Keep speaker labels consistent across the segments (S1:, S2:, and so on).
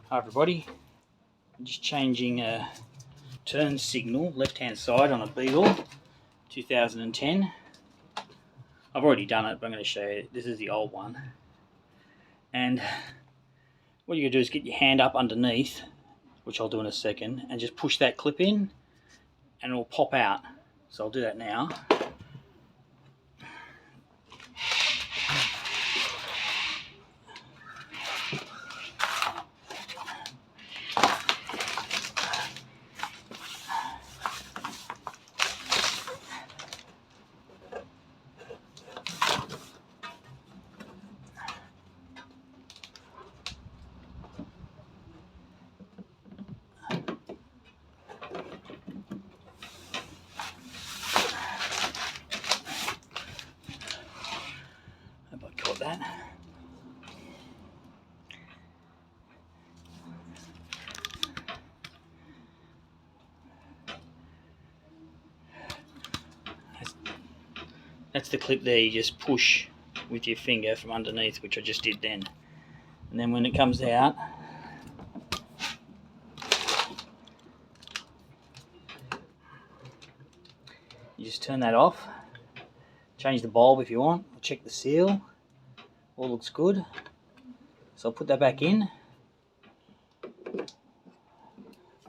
S1: Hi everybody, I'm just changing a turn signal left hand side on a Beetle 2010. I've already done it, but I'm going to show you. This is the old one. And what you're going to do is get your hand up underneath, which I'll do in a second, and just push that clip in and it will pop out. So I'll do that now. Hope I caught that. That's the clip there. You just push with your finger from underneath, which I just did then. And then when it comes out, you just turn that off. Change the bulb if you want. Check the seal. All looks good. So I'll put that back in.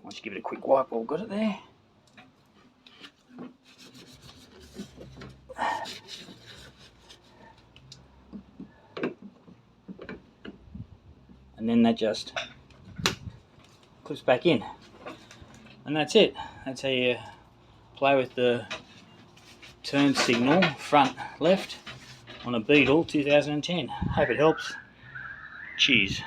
S1: Once you give it a quick wipe, I've got it there. And then that just clips back in. And that's it. That's how you play with the turn signal front left on a Beetle 2010. Hope it helps. Cheers.